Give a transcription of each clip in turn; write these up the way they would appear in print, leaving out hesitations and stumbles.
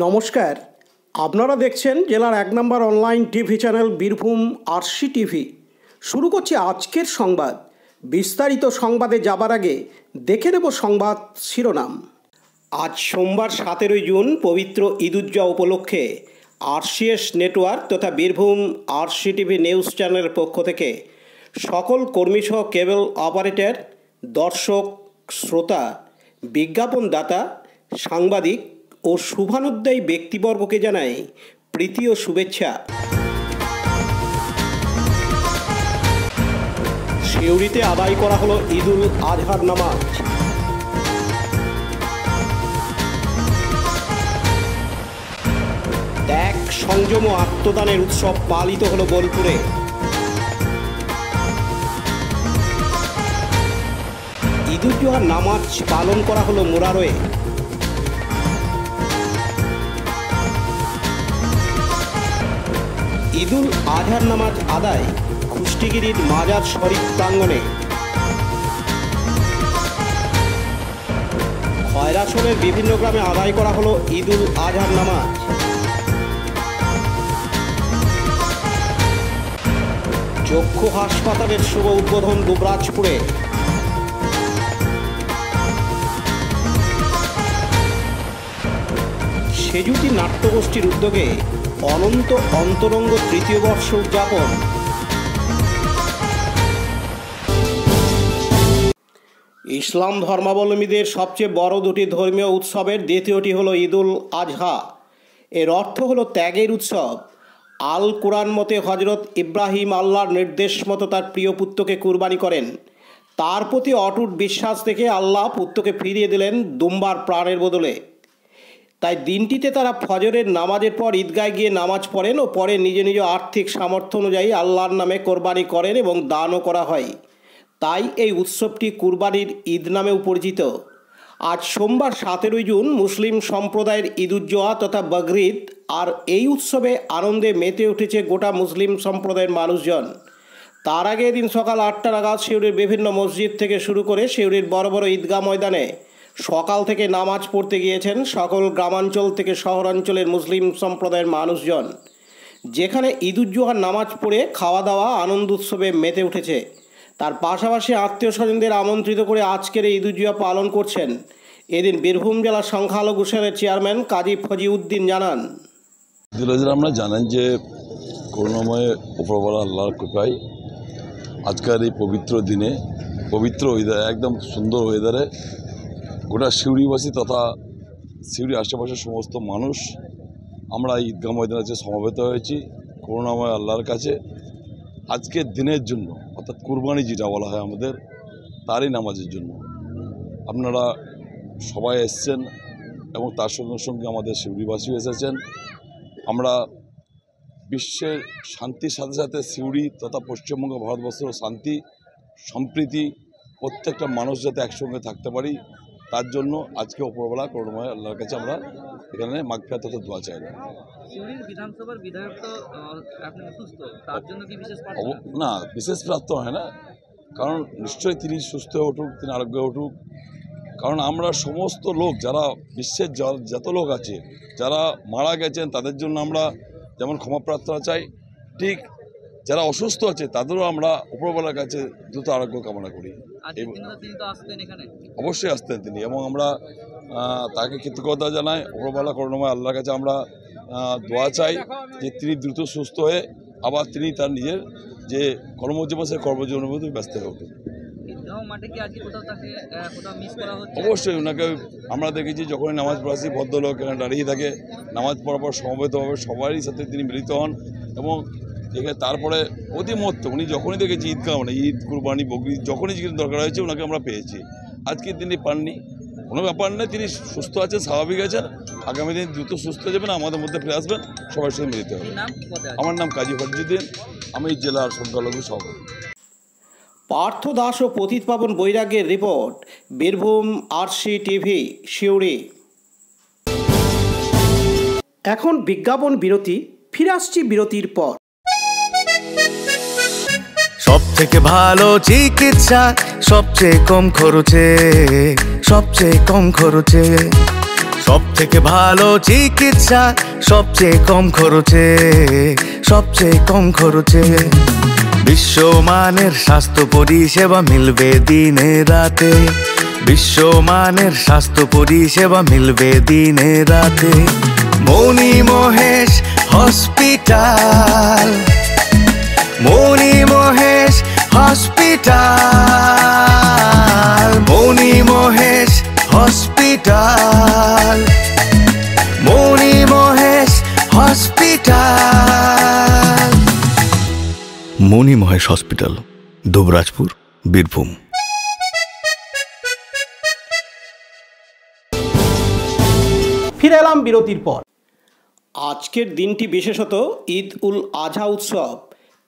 নমস্কার, আপনারা দেখছেন জেলার ১ নম্বর online TV channel Birbhum RC TV. শুরু করছি আজকের সংবাদ। বিস্তারিত সংবাদে যাবার আগে দেখে নেব সংবাদ শিরোনাম। আজ সোমবার ১৭ জুন পবিত্র ঈদুজ্জোহা উপলক্ষে আরসিএস নেটওয়ার্ক তথা বীরভূম আরসি টিভি নিউজ চ্যানেলের পক্ষ থেকে সকল কর্মীসহ কেবল অপারেটর, দর্শক, শ্রোতা, বিজ্ঞাপনদাতা, সাংবাদিক ও শুভানুধ্যায়ী ব্যক্তিবর্গকে জানাই প্রীতি ও শুভেচ্ছা। সিউড়িতে আদায় করা হলো ঈদুল আজহার নামাজ। ত্যাগ, সংযম ও আত্মদানের উৎসব পালিত হলো বোলপুরে। ঈদুজ্জোহার নামাজ পালন করা হলো মুরারোয়ে। ঈদুল আজহার নামাজ আদায় কুষ্টিগিরির মাজার শরীফ প্রাঙ্গণে। খয়রাছড়ের বিভিন্ন গ্রামে আদায় করা হলো ঈদুল আজহার নামাজ। চক্ষু হাসপাতালের শুভ উদ্বোধন দুবরাজপুরে। সেজুতি নাট্যগোষ্ঠীর উদ্যোগে অনন্ত অন্তরঙ্গ তৃতীয় বর্ষ উদযাপন। ইসলাম ধর্মাবলম্বীদের সবচেয়ে বড় দুটি ধর্মীয় উৎসবের দ্বিতীয়টি হলো ঈদুল আজহা। এর অর্থ হলো ত্যাগের উৎসব। আল কোরআন মতে হজরত ইব্রাহিম আল্লাহর নির্দেশ মতো তার প্রিয় পুত্রকে কুরবানি করেন। তার প্রতি অটুট বিশ্বাস থেকে আল্লাহ পুত্রকে ফিরিয়ে দিলেন দুম্বার প্রাণের বদলে। তাই দিনটিতে তারা ফজরের নামাজের পর ঈদগায় গিয়ে নামাজ পড়েন ও পরে নিজ নিজ আর্থিক সামর্থ্য অনুযায়ী আল্লাহর নামে কোরবানি করেন এবং দানও করা হয়। তাই এই উৎসবটি কুরবানির ঈদ নামেও পরিচিত। আজ সোমবার ১৭ জুন মুসলিম সম্প্রদায়ের ঈদুজ্জোহা তথা বকরিদ। আর এই উৎসবে আনন্দে মেতে উঠেছে গোটা মুসলিম সম্প্রদায়ের মানুষজন। তার আগে এদিন সকাল ৮টা নাগাদ সিউড়ির বিভিন্ন মসজিদ থেকে শুরু করে সিউড়ির বড় বড় ঈদগাহ ময়দানে সকাল থেকে নামাজ পড়তে গিয়েছেন সকল গ্রামাঞ্চল থেকে শহরাঞ্চলের মুসলিম সম্প্রদায়ের মানুষজন, যেখানে ঈদুজ্জোহার নামাজ পড়ে খাওয়া দাওয়া আনন্দ উৎসবে মেতে উঠেছে। তার পাশাপাশি আত্মীয় স্বজনদের আমন্ত্রিত করে আজকের এই ঈদুজ্জোহা পালন করছেন। এদিন বীরভূম জেলা সংখ্যালঘু সেলের চেয়ারম্যান কাজী ফজিউদ্দিন জানান, আমরা জানেন যে করুণাময় উপরওয়ালা আল্লাহর কৃপায় আজকের এই পবিত্র দিনে, পবিত্র ওয়েদারে, একদম সুন্দর ওয়েদারে গোটা সিউড়িবাসী তথা সিউড়ি আশেপাশের সমস্ত মানুষ আমরা ঈদগাহ ময়দানে কাছে সমবেত হয়েছি করুণাময় আল্লাহর কাছে আজকের দিনের জন্য, অর্থাৎ কুরবানি যেটা বলা হয় আমাদের, তারই নামাজের জন্য। আপনারা সবাই এসছেন এবং তার সঙ্গে সঙ্গে আমাদের সিউড়িবাসীও এসেছেন। আমরা বিশ্বের শান্তির সাথে সাথে সিউড়ি তথা পশ্চিমবঙ্গ ভারতবর্ষের শান্তি সম্প্রীতি প্রত্যেকটা মানুষ যাতে একসঙ্গে থাকতে পারি, তার জন্য আজকে উপরবেলা করুণাময় আল্লাহর কাছে আমরা এখানে মাগফিরাত তথা দোয়া চাইলাম। বিধানসভার বিধায়ক তো আপনি অসুস্থ, তার জন্য কি বিশেষ না, বিশেষ প্রার্থনা হয় না, কারণ নিশ্চয়ই তিনি সুস্থ হয়ে উঠুক, তিনি আরোগ্য উঠুক। কারণ আমরা সমস্ত লোক যারা বিশ্বের যত লোক আছে যারা মারা গেছেন তাদের জন্য আমরা যেমন ক্ষমা প্রার্থনা চাই, ঠিক যারা অসুস্থ আছে তাদেরও আমরা উপরবেলার কাছে দ্রুত আরোগ্য কামনা করি। অবশ্যই আসতেন তিনি, এবং আমরা তাকে কৃতজ্ঞতা জানাই। উপরবেলা করুণাময় আল্লাহর কাছে আমরা দোয়া চাই যে তিনি দ্রুত সুস্থ হয়ে আবার তিনি তার নিজের যে কর্মজীবন সেই কর্মজীবনের মধ্যে ব্যস্ত হয়ে উঠুন। অবশ্যই ওনাকে আমরা দেখেছি যখনই নামাজ পড়াচ্ছি ভদ্রলোক এখানে দাঁড়িয়ে থাকে, নামাজ পড়ার পর সমবেতভাবে সবারই সাথে তিনি মিলিত হন এবং এখানে তারপরে প্রতি মুহূর্তে উনি যখনই দেখেছি ঈদগাহ মানে ঈদ, কুরবানি, বকরিদ যখনই যেখানে দরকার হয়েছে ওনাকে আমরা পেয়েছি। আজকে তিনি পাননি, কোনো ব্যাপার নেই, তিনি সুস্থ আছেন, স্বাভাবিক আছেন। আগামী দিন দ্রুত সুস্থ যাবেন, আমাদের মধ্যে ফিরে আসবেন, সবার সাথে মিলিত হবে। আমার নাম কাজী ফজলুদ্দিন, আমি জেলার সংখ্যালঘু সভাপতি। পার্থ দাস ও পতিত পাবন বৈরাগ্যের report, Birbhum RC TV Suri. এখন বিজ্ঞাপন বিরতি, ফিরে আসছি বিরতির পর। সবথেকে ভালো চিকিৎসা সবচেয়ে কম খরচে সব থেকে ভালো চিকিৎসা সবচেয়ে কম খরচে, সবচেয়ে কম খরচে। বিশ্বমানের স্বাস্থ্য পরিষেবা মিলবে দিনে রাতে, বিশ্বমানের স্বাস্থ্য পরিষেবা মিলবে দিনে রাতে। মনি মহেশ হসপিটাল, মনি মহেশ হসপিটাল, মনি মহেশ হসপিটাল, মনি মহেশ হসপিটাল। মনি মহেশ হসপিটাল, দুবরাজপুর, বীরভূম। ফিরে এলাম বিরতির পর। আজকের দিনটি বিশেষত ঈদ উল আজহা উৎসব,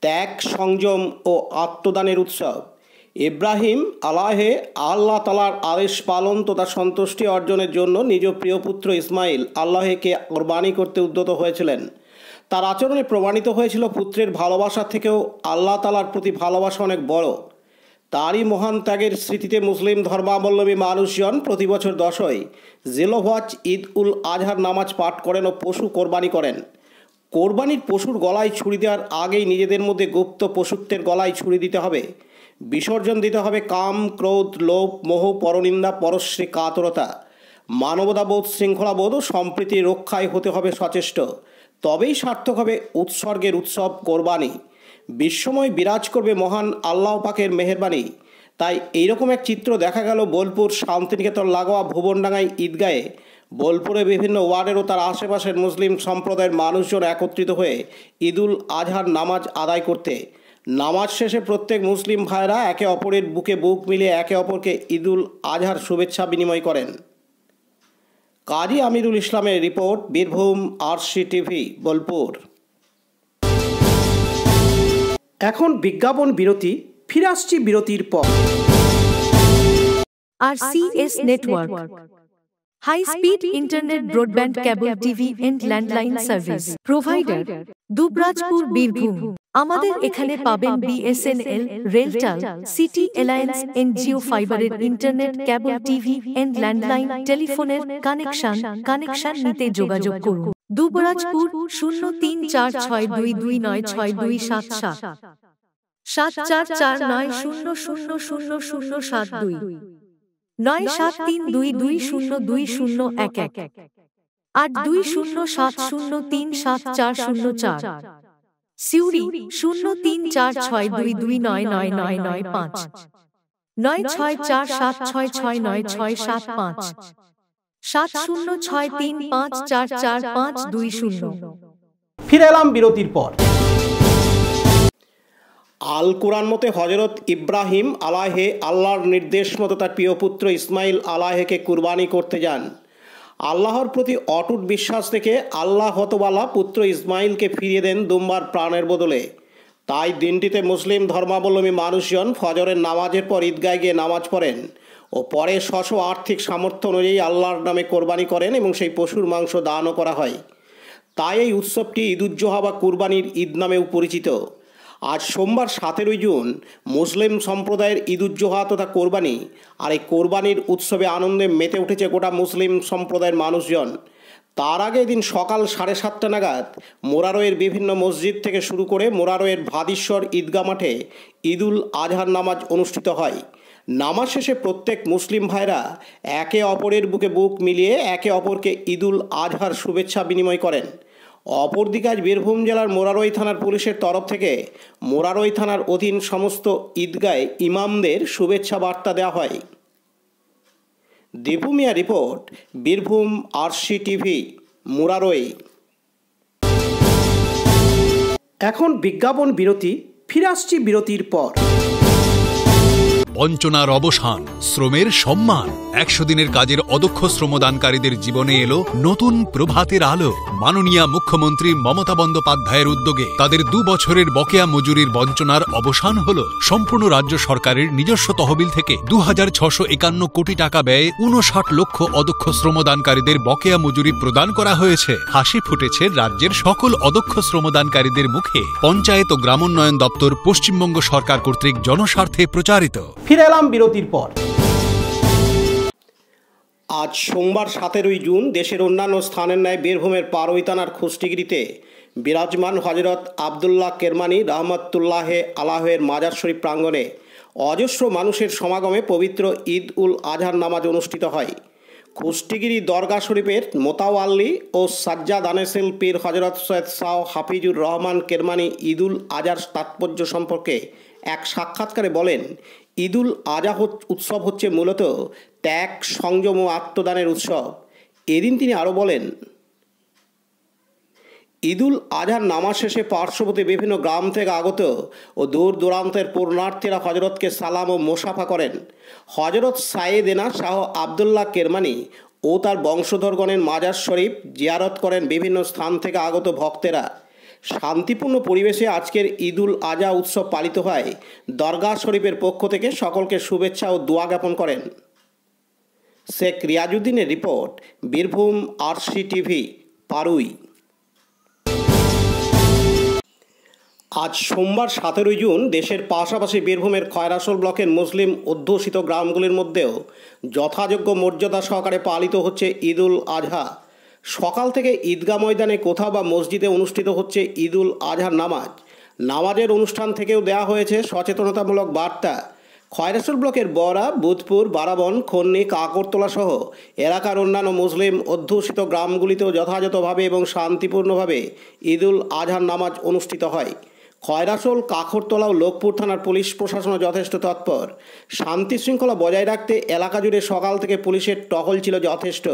ত্যাগ, সংযম ও আত্মদানের উৎসব। ইব্রাহিম আলাহে আল্লাহ তালার আদেশ পালন তথা সন্তুষ্টি অর্জনের জন্য নিজ প্রিয় পুত্র ইসমাইল আল্লাহকে কোরবানি করতে উদ্যত হয়েছিলেন। তার আচরণে প্রমাণিত হয়েছিল পুত্রের ভালোবাসার থেকেও আল্লাহ তালার প্রতি ভালোবাসা অনেক বড়। তারই মহান ত্যাগের স্মৃতিতে মুসলিম ধর্মাবলম্বী মানুষজন প্রতি বছর 10ই জিলহজ ঈদ উল আজহার নামাজ পাঠ করেন ও পশু কোরবানি করেন। কোরবানির পশুর গলায় ছুরি দেওয়ার আগেই নিজেদের মধ্যে গুপ্ত পশুত্বের গলায় ছুরি দিতে হবে। বিসর্জন দিতে হবে কাম, ক্রোধ, লোভ, মোহ, পরনিন্দা, পরশ্রী, কাতরতা। মানবতাবোধ, শৃঙ্খলাবোধ ও সম্প্রীতি রক্ষায় হতে হবে সচেষ্ট। তবেই সার্থক হবে উৎসর্গের উৎসব কোরবানি। বিশ্বময় বিরাজ করবে মহান আল্লাহ পাকের মেহেরবানি। তাই এইরকম এক চিত্র দেখা গেল বোলপুর শান্তিনিকেতন লাগোয়া ভুবনডাঙ্গায় ঈদগাহে। বোলপুরে বিভিন্ন ওয়ার্ডের ও তার আশেপাশের মুসলিম সম্প্রদায়ের মানুষজন একত্রিত হয়ে ঈদ উল আজহার নামাজ আদায় করতে। নামাজ শেষে প্রত্যেক মুসলিম ভাইরা একে অপরের বুকে বুক মিলিয়ে একে অপরকে ঈদ উল আজহার শুভেচ্ছা বিনিময় করেন। কাজী আমিরুল ইসলামের report, Birbhum RC TV, Bolpur. এখন বিজ্ঞাপন বিরতি, ফিরে আসছি বিরতির পর। RCS Network, High Speed Internet Broadband Cable TV and Landline Service Provider, Dubrajpur, Birbhum. আমাদের এখানে পাবেন BSNL, RailTel, city alliance and Jio ফাইবারের internet, cable TV and landline টেলিফোনের কানেকশন নিতে যোগাযোগ করুন। দুবরাজপুর 034622962627 7449000072 9732202011 8207037404। সিউড়ি 034622999995 9647669665 7063544520। ফিরে এলাম বিরতির পর। আল কোরআন মতে হজরত ইব্রাহিম আলাহে আল্লাহর নির্দেশ মতো তার প্রিয় পুত্র ইসমাইল আলাহেকে কুরবানি করতে যান। আল্লাহর প্রতি অটুট বিশ্বাস থেকে আল্লাহ হতবালা পুত্র ইসমাইলকে ফিরিয়ে দেন দুম্বার প্রাণের বদলে। তাই দিনটিতে মুসলিম ধর্মাবলম্বী মানুষজন ফজরের নামাজের পর ঈদগাহে গিয়ে নামাজ পড়েন ও পরে স্ব আর্থিক সামর্থ্য অনুযায়ী আল্লাহর নামে কোরবানি করেন এবং সেই পশুর মাংস দানও করা হয়। তাই এই উৎসবটি ঈদুজ্জোহা বা কুরবানির ঈদ নামেও পরিচিত। আজ সোমবার 17 জুন মুসলিম সম্প্রদায়ের ঈদুজ্জোহা তথা কোরবানি। আর এই কোরবানির উৎসবে আনন্দে মেতে উঠেছে গোটা মুসলিম সম্প্রদায়ের মানুষজন। তার আগে দিন সকাল 7:30 নাগাদ মোরারোয়ের বিভিন্ন মসজিদ থেকে শুরু করে মোরারোয়ের ভাদিশ্বর ঈদগাহ মাঠে ঈদ উল আজহার নামাজ অনুষ্ঠিত হয়। নামাজ শেষে প্রত্যেক মুসলিম ভাইরা একে অপরের বুকে বুক মিলিয়ে একে অপরকে ঈদ উল আজহার শুভেচ্ছা বিনিময় করেন। অপরদিকে আজ বীরভূম জেলার মোরারোই থানার পুলিশের তরফ থেকে মোরারোই থানার অধীন সমস্ত ঈদগাহে ইমামদের শুভেচ্ছা বার্তা দেওয়া হয়। দীপু মিয়া রিপোর্ট, বীরভূম আরসি টিভি, মোরারোই। এখন বিজ্ঞাপন বিরতি, ফিরে আসছি বিরতির পর। বঞ্চনার অবসান, শ্রমের সম্মান। 100 দিনের কাজের অদক্ষ শ্রমদানকারীদের জীবনে এলো নতুন প্রভাতের আলো। মাননীয় মুখ্যমন্ত্রী মমতা বন্দ্যোপাধ্যায়ের উদ্যোগে তাদের 2 বছরের বকেয়া মজুরির বঞ্চনার অবসান হলো। সম্পূর্ণ রাজ্য সরকারের নিজস্ব তহবিল থেকে 2651 কোটি টাকা ব্যয়ে 59 লক্ষ অদক্ষ শ্রমদানকারীদের বকেয়া মজুরি প্রদান করা হয়েছে। হাসি ফুটেছে রাজ্যের সকল অদক্ষ শ্রমদানকারীদের মুখে। পঞ্চায়েত ও গ্রামোন্নয়ন দপ্তর, পশ্চিমবঙ্গ সরকার কর্তৃক জনস্বার্থে প্রচারিত। ফিরে এলাম বিরতির পর। আজ সোমবার 17 জুন দেশের অন্যান্য স্থানের ন্যায় বীরভূমের পারুই থানার খুষ্টিগিরিতে বিরাজমান হজরত আবদুল্লাহ কেরমানি রহমতুল্লাহে আলাহের মাজার শরীফ প্রাঙ্গণে অজস্র মানুষের সমাগমে পবিত্র ঈদ উল আজহার নামাজ অনুষ্ঠিত হয়। খুষ্টিগিরি দরগা শরীফের মোতাওয়াল্লি ও সাজ্জাদ আনেসিল পীর হজরত সৈয়দ শাহ হাফিজুর রহমান কেরমানি ঈদ উল আজহার তাৎপর্য সম্পর্কে এক সাক্ষাৎকারে বলেন, ঈদ উল আজহা উৎসব হচ্ছে মূলত ত্যাগ, সংযম ও আত্মদানের উৎসব। এদিন তিনি আরও বলেন, ঈদ উল আজহার নামাজ শেষে পার্শ্ববর্তী বিভিন্ন গ্রাম থেকে আগত ও দূর দূরান্তের পুণ্যার্থীরা হজরতকে সালাম ও মোসাফা করেন। হজরত সাইয়েদেনা শাহ আবদুল্লাহ কেরমানি ও তার বংশধরগণের মাজার শরীফ জিয়ারত করেন বিভিন্ন স্থান থেকে আগত ভক্তেরা। শান্তিপূর্ণ পরিবেশে আজকের ঈদ উল আজহা উৎসব পালিত হয়। দরগা শরীফের পক্ষ থেকে সকলকে শুভেচ্ছা ও দোয়া জ্ঞাপন করেন। শেখ রিয়াজউদ্দিনের রিপোর্ট, বীরভূম RCTV, পারুই। আজ সোমবার 17 জুন দেশের পাশাপাশি বীরভূমের খয়রাসোল ব্লকের মুসলিম অধ্যুষিত গ্রামগুলির মধ্যেও যথাযোগ্য মর্যাদা সহকারে পালিত হচ্ছে ঈদ উল আজহা। সকাল থেকে ঈদগাহ ময়দানে কোথাও বা মসজিদে অনুষ্ঠিত হচ্ছে ঈদ উল আজহার নামাজের অনুষ্ঠান থেকেও দেওয়া হয়েছে সচেতনতামূলক বার্তা। খয়রাসোল ব্লকের বড়া, বুধপুর, বারাবন, খন্নি, কাকরতলা সহ এলাকার অন্যান্য মুসলিম অধ্যুষিত গ্রামগুলিতেও যথাযথভাবে এবং শান্তিপূর্ণভাবে ঈদ উল আজহার নামাজ অনুষ্ঠিত হয়। খয়রাসোল, কাকরতলা ও লোকপুর থানার পুলিশ প্রশাসনও যথেষ্ট তৎপর। শান্তি শৃঙ্খলা বজায় রাখতে এলাকা জুড়ে সকাল থেকে পুলিশের টহল ছিল যথেষ্ট।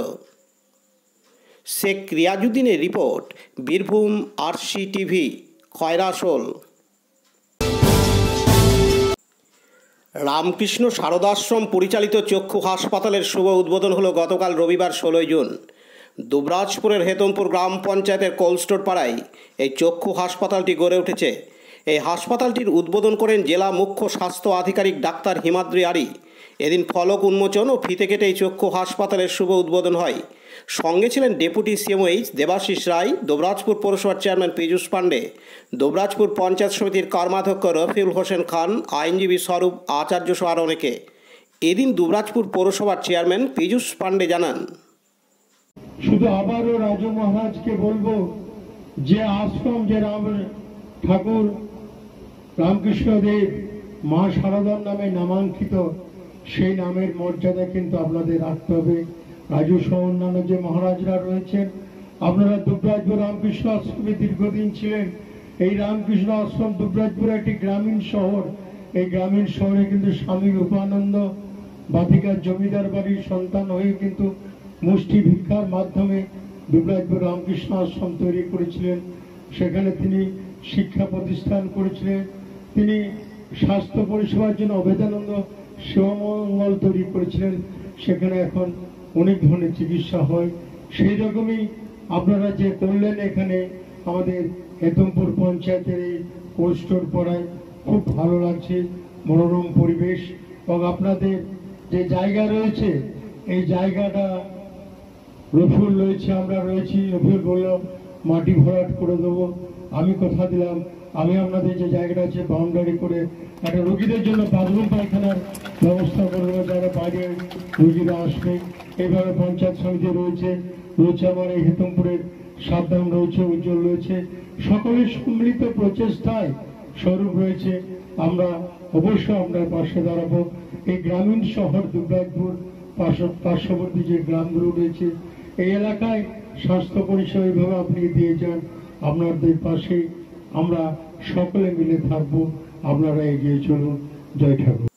শেখ রিয়াজউদ্দিনের রিপোর্ট, বীরভূম RCTV, খয়রাসোল। রামকৃষ্ণ শারদাশ্রম পরিচালিত চক্ষু হাসপাতালের শুভ উদ্বোধন হলো গতকাল রবিবার 16 জুন। দুবরাজপুরের হেতমপুর গ্রাম পঞ্চায়েতের কোলস্টোর পাড়ায় এই চক্ষু হাসপাতালটি গড়ে উঠেছে। এই হাসপাতালটির উদ্বোধন করেন জেলা মুখ্য স্বাস্থ্য আধিকারিক ডাক্তার হিমাদ্রি আরি। এদিন ফলক উন্মোচন ও ফিতে কেটে এই চক্ষু হাসপাতালের শুভ উদ্বোধন হয়। সঙ্গে ছিলেন ডেপুটি CMOH দেবাশিস রায়, দুবরাজপুর পৌরসভার চেয়ারম্যান পীযূষ পাণ্ডে, দুবরাজপুর পঞ্চায়েত সমিতির কর্মাধ্যক্ষ রফিউল হোসেন খান, আইনজীবী স্বরূপ আচার্য সহ আরও অনেকে। এদিন দুবরাজপুর পৌরসভার চেয়ারম্যান পীযূষ পাণ্ডে জানান, শুধু আবারও রাজু মহারাজকে বলবো যে আশ্রম যে রাম ঠাকুর রামকৃষ্ণদেব মা শারদার নামে নামাঙ্কিত, সেই নামের মর্যাদা কিন্তু আপনাদের রাখতে হবে। রাজু সহ অন্যান্য যে মহারাজরা রয়েছেন, আপনারা দুবরাজপুর রামকৃষ্ণ আশ্রমে দীর্ঘদিন ছিলেন। এই রামকৃষ্ণ আশ্রম দুবরাজপুর একটি গ্রামীণ শহর। এই গ্রামীণ শহরে কিন্তু স্বামী রূপানন্দ বাধিকার জমিদার বাড়ির সন্তান হয়ে কিন্তু মুষ্টি ভিক্ষার মাধ্যমে দুবরাজপুর রামকৃষ্ণ আশ্রম তৈরি করেছিলেন। সেখানে তিনি শিক্ষা প্রতিষ্ঠান করেছিলেন। তিনি স্বাস্থ্য পরিষেবার জন্য অভেদানন্দ সেবামঙ্গল তৈরি করেছিলেন। সেখানে এখন অনেক ধরনের চিকিৎসা হয়। সেই রকমই আপনারা যে করলেন এখানে আমাদের হেতমপুর পঞ্চায়েতের এই কোলস্টোর পাড়ায়, খুব ভালো লাগছে, মনোরম পরিবেশ। এবং আপনাদের যে জায়গা রয়েছে, এই জায়গাটা রফিউল রয়েছে, আমরা রয়েছি। রফিউল বলল মাটি ভরাট করে দেবো। আমি কথা দিলাম আমি আপনাদের যে জায়গাটা আছে বাউন্ডারি করে একটা রোগীদের জন্য বাথরুম পায়খানার ব্যবস্থা করে দেবো, যারা বাইরে রোগীরা আসবে। এইভাবে পঞ্চায়েত সমিতি রয়েছে আমার এই হেতমপুরের সাবধান রয়েছে, উজ্জ্বল রয়েছে, সকলের সম্মিলিত প্রচেষ্টায় স্বরূপ রয়েছে। আমরা অবশ্যই আপনার পাশে দাঁড়াবো। এই গ্রামীণ শহর দুবরাজপুর পার্শ্ববর্তী যে গ্রামগুলো রয়েছে, এই এলাকায় স্বাস্থ্য পরিষেবা এইভাবে আপনি দিয়ে যান। আপনাদের পাশে আমরা সকলে মিলে থাকবো। আপনারা এগিয়ে চলুন। জয় ঠাকুর।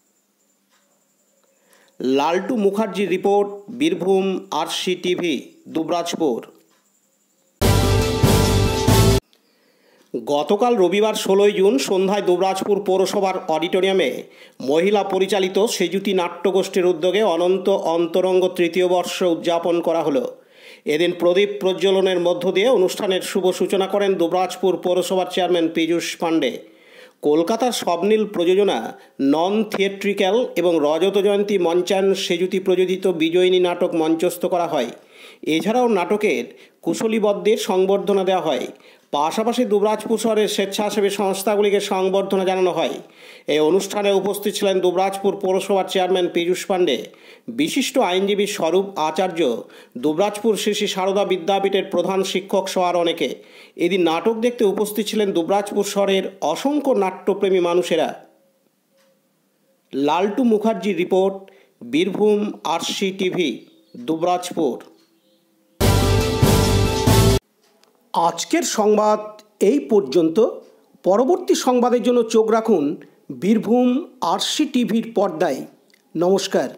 লালটু মুখার্জির রিপোর্ট, বীরভূম RCTV, দুবরাজপুর। গতকাল রবিবার 16 জুন সন্ধ্যায় দুবরাজপুর পৌরসভার অডিটোরিয়ামে মহিলা পরিচালিত সেজুতি নাট্যগোষ্ঠীর উদ্যোগে অনন্ত অন্তরঙ্গ তৃতীয় বর্ষ উদযাপন করা হলো। এদিন প্রদীপ প্রজ্বলনের মধ্য দিয়ে অনুষ্ঠানের শুভ সূচনা করেন দুবরাজপুর পৌরসভার চেয়ারম্যান পীযূষ পাণ্ডে। কলকাতার স্বপ্নীল প্রযোজনা নন থিয়েট্রিক্যাল এবং রজত জয়ন্তী মঞ্চায়ন সেজুতি প্রযোজিত বিজয়িনী নাটক মঞ্চস্থ করা হয়। এছাড়াও নাটকের কুশলীবদ্ধের সংবর্ধনা দেওয়া হয়। পাশাপাশি দুবরাজপুর শহরের স্বেচ্ছাসেবী সংস্থাগুলিকে সংবর্ধনা জানানো হয়। এই অনুষ্ঠানে উপস্থিত ছিলেন দুবরাজপুর পৌরসভার চেয়ারম্যান পীযূষ পাণ্ডে, বিশিষ্ট আইনজীবী স্বরূপ আচার্য, দুবরাজপুর শ্রী শ্রী সারদা বিদ্যাপীঠের প্রধান শিক্ষক সহ আর অনেকে। এদিন নাটক দেখতে উপস্থিত ছিলেন দুবরাজপুর শহরের অসংখ্য নাট্যপ্রেমী মানুষেরা। লালটু মুখার্জির report, Birbhum RC TV, Dubrajpur. আজকের সংবাদ এই পর্যন্ত। পরবর্তী সংবাদের জন্য চোখ রাখুন বীরভূম আরসি টিভির পর্দায়। নমস্কার।